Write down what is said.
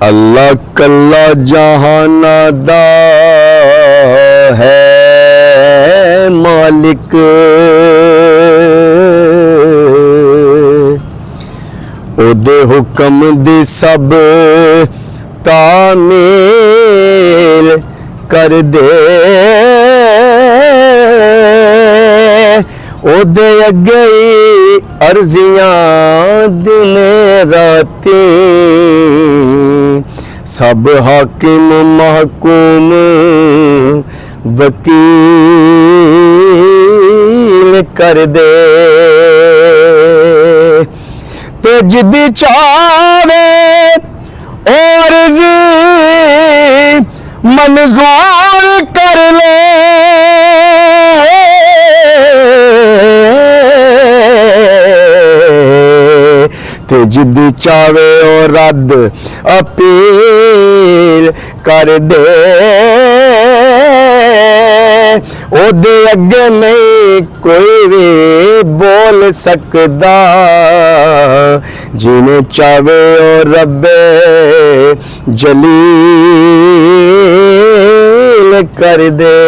अल्लाह कल्ला जहाना दा है मालिक, ओदे हुक्म दी सब तामील कर दे, ओदे अगे अर्जियां दिन राती, सब हाकिम महकूम वकील कर दे। ते जिदी चावे और मंजूर कर ले, ते जिदी चावे और रद्द अपील कर दे, ओदे अगे नहीं कोई भी बोल सकदा, जिन्हें चावे और रब्बे जलील कर दे।